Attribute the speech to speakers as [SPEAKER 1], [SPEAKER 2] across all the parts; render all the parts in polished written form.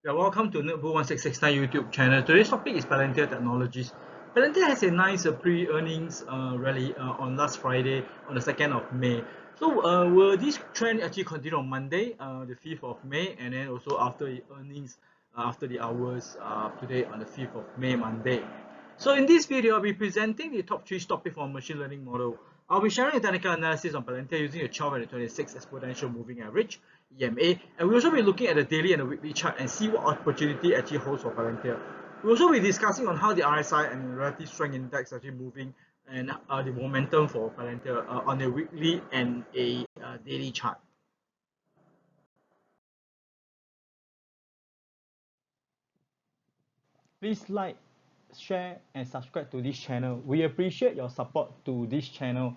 [SPEAKER 1] Yeah, welcome to Nerdbull 1669 YouTube channel. Today's topic is Palantir Technologies. Palantir has a nice pre-earnings rally on last Friday on the 2nd of May. So will this trend actually continue on Monday, the 5th of May, and then also after the earnings, after the hours today on the 5th of May, Monday. So in this video, I'll be presenting the top 3 stock pick for machine learning model. I'll be sharing a technical analysis on Palantir using the 12 and the 26 exponential moving average, EMA, and we'll also be looking at the daily and the weekly chart and see what opportunity actually holds for Palantir. We'll also be discussing on how the RSI and the relative strength index are actually moving and the momentum for Palantir on a weekly and a daily chart.
[SPEAKER 2] Please like, share, and subscribe to this channel. We appreciate your support to this channel.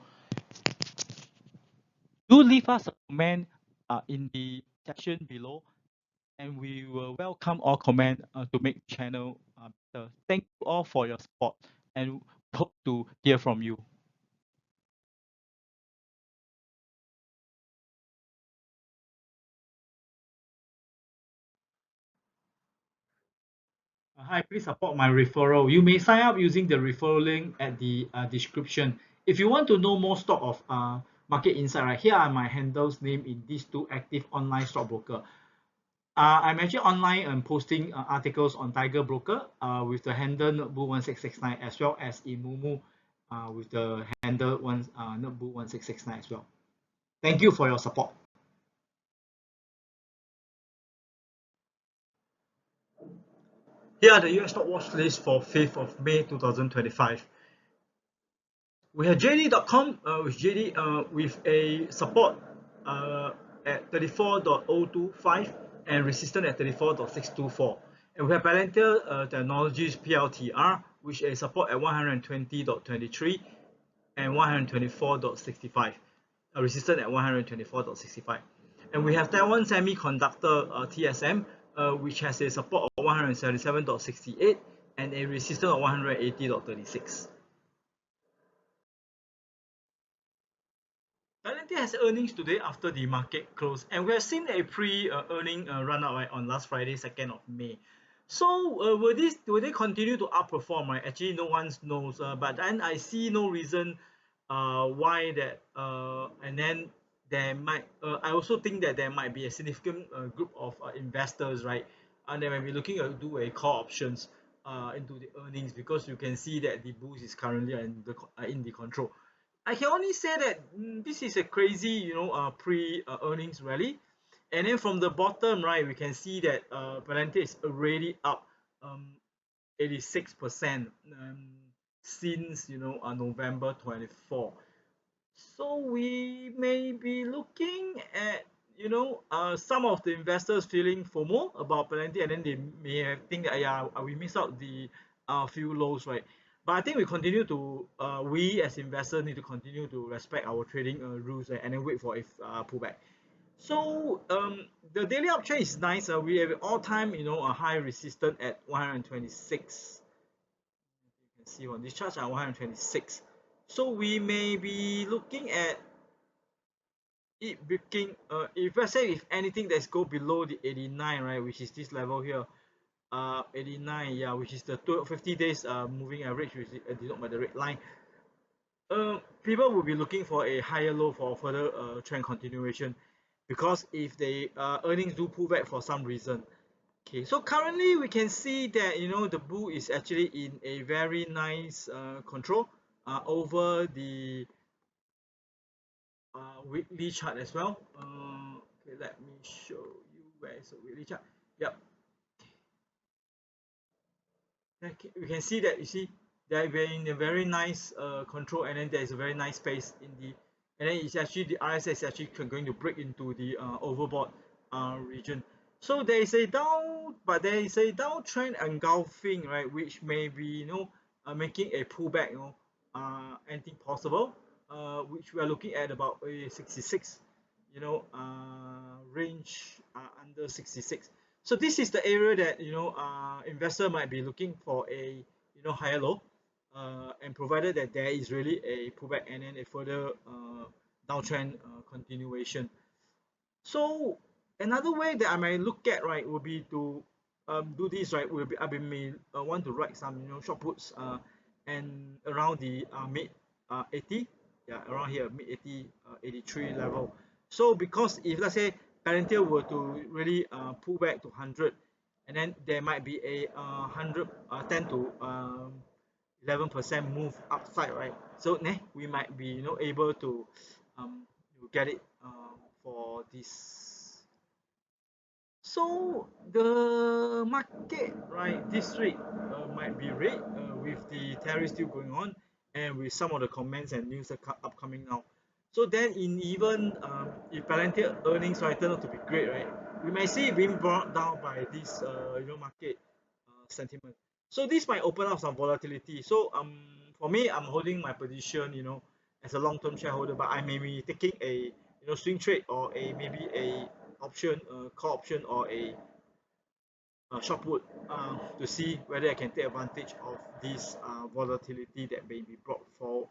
[SPEAKER 2] Do leave us a comment in the section below, and we will welcome all comment to make the channel better. Thank you all for your support, and hope to hear from you.
[SPEAKER 1] Hi, please support my referral. You may sign up using the referral link at the description. If you want to know more stock of market insight, right, here are my handles name in these two active online stockbroker. I'm actually online and posting articles on Tiger Broker with the handle Nerdbull1669 as well as Imumu with the handle Nerdbull1669 as well. Thank you for your support. Here are the US stock watch list for 5th of May 2025. We have JD.com with a support at 34.025 and resistance at 34.624. And we have Palantir Technologies PLTR, which is support at 120.23 and 124.65, resistance at 124.65. And we have Taiwan Semiconductor TSM, which has a support of 177.68 and a resistance of 180.36. Palantir has earnings today after the market close, and we have seen a pre-earning run up right, on last Friday, 2nd of May. So will they continue to outperform? Right? Actually, no one knows. But then I see no reason why that. And then there might. I also think that there might be a significant group of investors, right? And they might be looking to do a call options into the earnings because you can see that the boost is currently in the control. I can only say that this is a crazy, pre-earnings rally, and then from the bottom, right, we can see that Palantir is already up 86% since November 24. So we may be looking at some of the investors feeling FOMO about Palantir, and then they may think that we miss out the few lows, right? But I think we as investors need to continue to respect our trading rules, right? And then wait for a pullback. So the daily uptrend is nice. We have all-time a high resistance at 126. You can see on this chart at 126. So we may be looking at it breaking. If let's say if anything that's go below the 89, right, which is this level here. 89, yeah, which is the 50 days moving average, which is denoted by the red line. People will be looking for a higher low for further trend continuation, because if the earnings do pull back for some reason. Okay, so currently we can see that the bull is actually in a very nice control over the weekly chart as well. Okay, let me show you where is the weekly chart. Yep. We can see that they're in a very nice control, and then there is a very nice space in the, and then it's actually the RSI is actually going to break into the overbought region. So there is a downtrend engulfing, right, which may be making a pullback, anything possible, which we are looking at about a 66, range under 66. So this is the area that investor might be looking for a higher low, and provided that there is really a pullback and then a further downtrend continuation. So another way that I might look at, right, would be to do this, right, I may want to write some short puts and around the mid 80, yeah, around here mid 80, 83 level. So because if let's say Palantir were to really pull back to 100, and then there might be a 100 10 to 11% move upside, right? So we might be able to get it for this. So the market, right, this week might be red with the tariff still going on, and with some of the comments and news upcoming now. So then, in even if Palantir earnings, right, turn out to be great, right, we may see it being brought down by this market sentiment. So this might open up some volatility. So for me, I'm holding my position, as a long-term shareholder, but I may be taking a swing trade, or a maybe a option, call option, or a short put to see whether I can take advantage of this volatility that may be brought for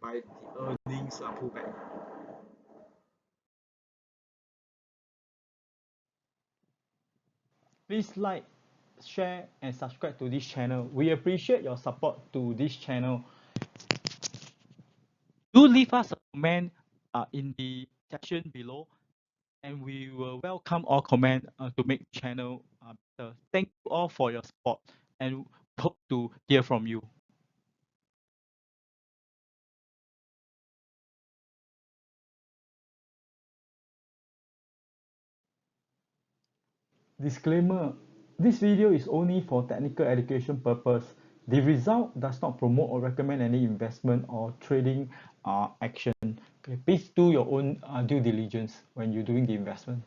[SPEAKER 1] by the earnings pullback.
[SPEAKER 2] Please like, share, and subscribe to this channel. We appreciate your support to this channel. Do leave us a comment in the section below, and we will welcome all comment to make the channel better. Thank you all for your support, and hope to hear from you. Disclaimer: this video is only for technical education purpose. The result does not promote or recommend any investment or trading action. Okay, please do your own due diligence when you're doing the investment.